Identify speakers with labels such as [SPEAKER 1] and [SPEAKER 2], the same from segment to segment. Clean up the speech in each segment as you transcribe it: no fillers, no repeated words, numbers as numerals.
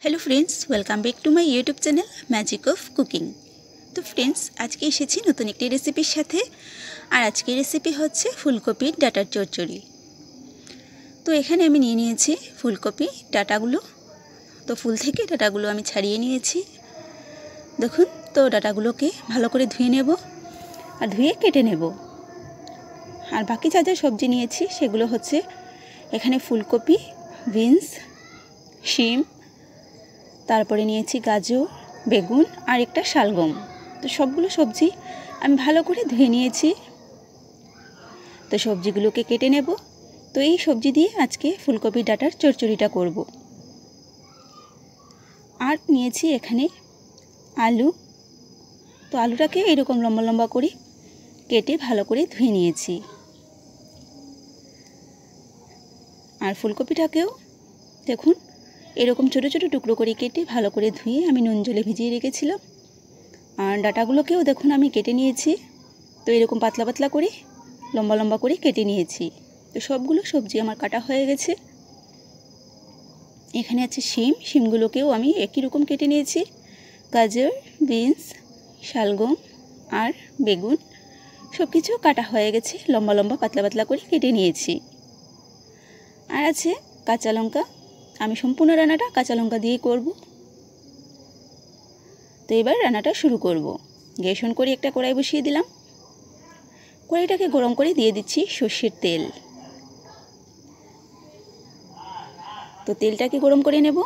[SPEAKER 1] Hello friends, welcome back to my YouTube channel magic of cooking. तो friends, आज के एसेছি নতুন একটি রেসিপির সাথে। আর আজকের রেসিপি হচ্ছে ফুলকপির ডাটার চচ্চড়ি। তো এখানে আমি নিয়ে নিয়েছি ফুলকপি ডাটাগুলো। তো ফুল থেকে ডাটাগুলো আমি ছাড়িয়ে নিয়েছি। দেখুন, তো ডাটাগুলোকে ভালো করে ধুয়ে নেব আর ধুয়ে কেটে নেব। আর বাকি যা যা সবজি নিয়েছি সেগুলো হচ্ছে এখানে ফুলকপি, বিনস, শিম, তারপরে নিয়েছি গাজর, বেগুন আর একটা শালগম। তো সবগুলো সবজি আমি ভালো করে ধুয়ে নিয়েছি। তো সবজিগুলোকে কেটে নেব। তো এই সবজি দিয়ে আজকে ফুলকপি ডাটার চচ্চড়িটা করব। আর নিয়েছি এখানে আলু। তো আলুটাকে এরকম লম্বা লম্বা করে কেটে ভালো করে ধুয়ে নিয়েছি। আর ফুলকপিটাকেও দেখুন এরকম ছোটো ছোটো টুকরো করে কেটে ভালো করে ধুয়ে আমি নুন জলে ভিজিয়ে রেখেছিলাম। আর ডাটাগুলোকেও দেখুন আমি কেটে নিয়েছি। তো এরকম পাতলা পাতলা করে লম্বা লম্বা করে কেটে নিয়েছি। তো সবগুলো সবজি আমার কাটা হয়ে গেছে। এখানে আছে শিম, শিমগুলোকেও আমি একই রকম কেটে নিয়েছি। গাজর, বিনস, শালগম আর বেগুন সব কিছু কাটা হয়ে গেছে, লম্বা লম্বা পাতলা পাতলা করে কেটে নিয়েছি। আর আছে কাঁচা লঙ্কা। আমি সম্পূর্ণ রান্নাটা কাঁচা লঙ্কা দিয়েই করব। তো এবার রান্নাটা শুরু করব। গ্যাস অন করে একটা কড়াই বসিয়ে দিলাম। কড়াইটাকে গরম করে দিয়ে দিচ্ছি সর্ষের তেল। তো তেলটাকে গরম করে নেব।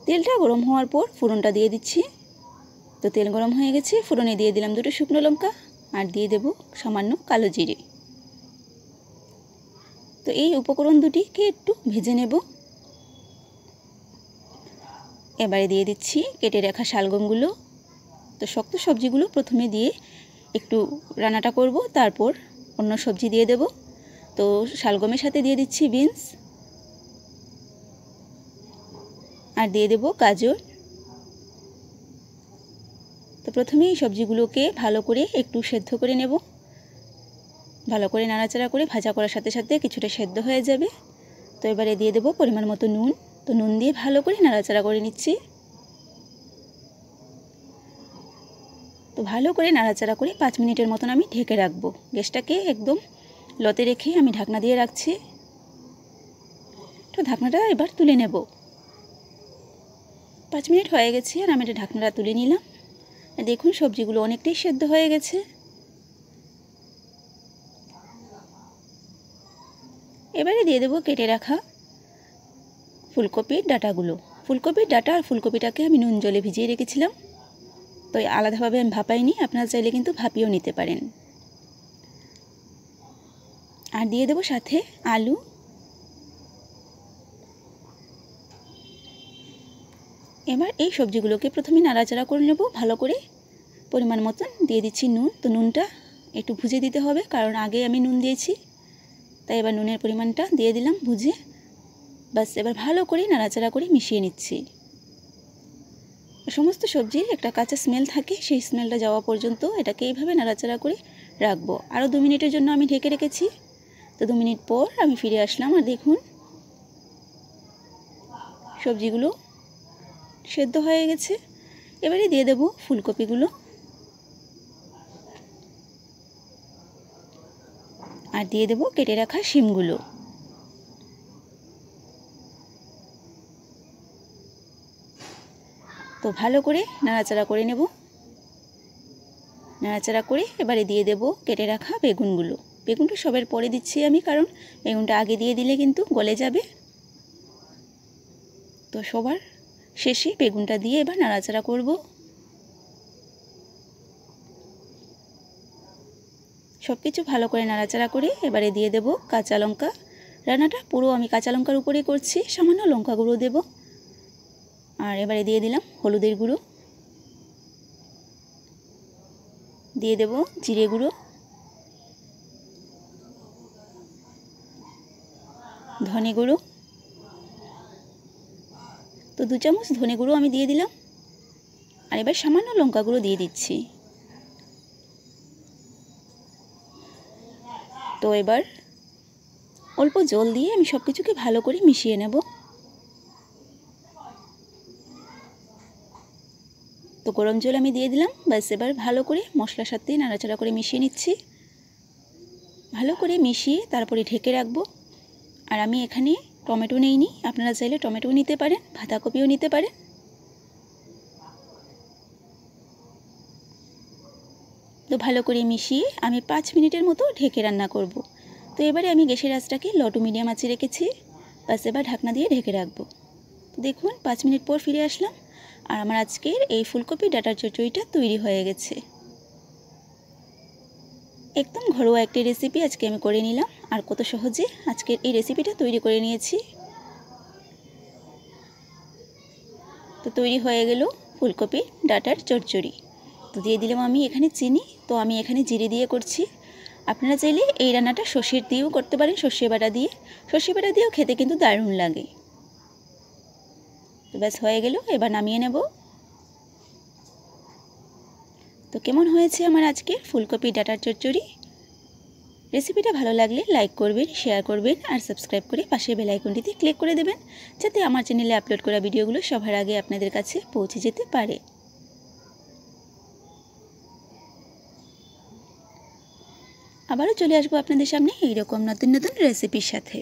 [SPEAKER 1] তেলটা গরম হওয়ার পর ফোড়নটা দিয়ে দিচ্ছি। তো তেল গরম হয়ে গেছে, ফোড়নে দিয়ে দিলাম দুটো শুকনো লঙ্কা আর দিয়ে দেব সামান্য কালো জিরে। তো এই উপকরণ দুটিকে একটু ভেজে নেব। এবারে দিয়ে দিচ্ছি কেটে রাখা শালগমগুলো। তো শক্ত সবজিগুলো প্রথমে দিয়ে একটু রান্নাটা করব, তারপর অন্য সবজি দিয়ে দেব। তো শালগমের সাথে দিয়ে দিচ্ছি বিনস আর দিয়ে দেব গাজর। তো প্রথমে এই সবজিগুলোকে ভালো করে একটু সেদ্ধ করে নেব। ভালো করে নাড়াচাড়া করে ভাজা করার সাথে সাথে কিছুটা সেদ্ধ হয়ে যাবে। তো এবারে দিয়ে দেব পরিমাণ মতো নুন। তো নুন দিয়ে ভালো করে নাড়াচাড়া করে নিচ্ছি। তো ভালো করে নাড়াচাড়া করে 5 মিনিটের মতন আমি ঢেকে রাখবো। গ্যাসটাকে একদম লতে রেখে আমি ঢাকনা দিয়ে রাখছি। তো ঢাকনাটা এবার তুলে নেব। 5 মিনিট হয়ে গেছে আর আমি এটা ঢাকনাটা তুলে নিলাম। দেখুন সবজিগুলো অনেকটাই সেদ্ধ হয়ে গেছে। এবারে দিয়ে দেবো কেটে রাখা ফুলকপির ডাঁটাগুলো। ফুলকপির ডাঁটা আর ফুলকপিটাকে আমি নুন জলে ভিজিয়ে রেখেছিলাম। তো আলাদাভাবে আমি ভাপাইনি, আপনারা চাইলে কিন্তু ভাপিয়েও নিতে পারেন। আর দিয়ে দেবো সাথে আলু। এবার এই সবজিগুলোকে প্রথমে নাড়াচাড়া করে নেব ভালো করে। পরিমাণ মতন দিয়ে দিচ্ছি নুন। তো নুনটা একটু ভুজে দিতে হবে, কারণ আগে আমি নুন দিয়েছি। তাই এবার নুনের পরিমাণটা দিয়ে দিলাম ভুজে। বাস এবার ভালো করে নাড়াচাড়া করে মিশিয়ে নিচ্ছি। সমস্ত সবজির একটা কাঁচা স্মেল থাকে, সেই স্মেলটা যাওয়া পর্যন্ত এটাকে এইভাবে নাড়াচাড়া করে রাখবো। আরও 2 মিনিটের জন্য আমি ঢেকে রেখেছি। তো 2 মিনিট পর আমি ফিরে আসলাম আর দেখুন সবজিগুলো সেদ্ধ হয়ে গেছে। এবারে দিয়ে দেব ফুলকপিগুলো আর দিয়ে দেব কেটে রাখা শিমগুলো। তো ভালো করে নাড়াচাড়া করে নেব। নাড়াচাড়া করে এবারে দিয়ে দেব কেটে রাখা বেগুনগুলো। বেগুনটা সবের পরে দিচ্ছি আমি, কারণ বেগুনটা আগে দিয়ে দিলে কিন্তু গলে যাবে। তো সবার শেষে বেগুনটা দিয়ে এবার নাড়াচাড়া করব। সব কিছু ভালো করে নাড়াচাড়া করে এবারে দিয়ে দেব কাঁচা লঙ্কা। রান্নাটা পুরো আমি কাঁচা লঙ্কার উপরেই করছি, সামান্য লঙ্কা গুঁড়ো দেব। আর এবারে দিয়ে দিলাম হলুদের গুঁড়ো, দিয়ে দেব জিরে গুঁড়ো, ধনে গুঁড়ো। তো 2 চামচ ধনে গুঁড়ো আমি দিয়ে দিলাম। আর এবার সামান্য লঙ্কা গুঁড়ো দিয়ে দিচ্ছি। তো এবার অল্প জল দিয়ে আমি সব কিছুকে ভালো করে মিশিয়ে নেব। তো গরম জল আমি দিয়ে দিলাম। ব্যাস এবার ভালো করে মশলার সাথে নাড়াচাড়া করে মিশিয়ে নিচ্ছি। ভালো করে মিশিয়ে তারপরে ঢেকে রাখবো। আর আমি এখানে টমেটো নেইনি, আপনারা চাইলে টমেটোও নিতে পারেন, বাঁধাকপিও নিতে পারেন। তো ভালো করে মিশিয়ে আমি 5 মিনিটের মতো ঢেকে রান্না করব। তো এবারে আমি গ্যাসের আঁচটাকে লো টু মিডিয়াম আঁচে রেখেছি। বাস এবার ঢাকনা দিয়ে ঢেকে রাখবো। তো দেখুন 5 মিনিট পর ফিরে আসলাম আর আমার আজকের এই ফুলকপি ডাঁটার চচ্চড়িটা তৈরি হয়ে গেছে। একদম ঘরোয়া একটি রেসিপি আজকে আমি করে নিলাম আর কত সহজে আজকের এই রেসিপিটা তৈরি করে নিয়েছি। তো তৈরি হয়ে গেল ফুলকপি ডাঁটার চচ্চড়ি। তো দিয়ে দিলাম আমি এখানে চিনি। তো আমি এখানে জিরে দিয়ে করছি। আপনারা চাইলে এই রান্নাটা সর্ষের দিয়েও করতে পারেন, সর্ষে বাটা দিয়ে। সর্ষে বাটা দিয়েও খেতে কিন্তু দারুণ লাগে। তো ব্যাস হয়ে গেল, এবার নামিয়ে নেব। তো কেমন হয়েছে আমার আজকের ফুলকপি ডাঁটার চচ্চড়ি? রেসিপিটা ভালো লাগলে লাইক করবেন, শেয়ার করবেন আর সাবস্ক্রাইব করে পাশে বেল আইকনটিতে ক্লিক করে দেবেন, যাতে আমার চ্যানেলে আপলোড করা ভিডিওগুলো সবার আগে আপনাদের কাছে পৌঁছে যেতে পারে। আবারও চলে আসবো আপনাদের সামনে এইরকম নতুন নতুন রেসিপির সাথে।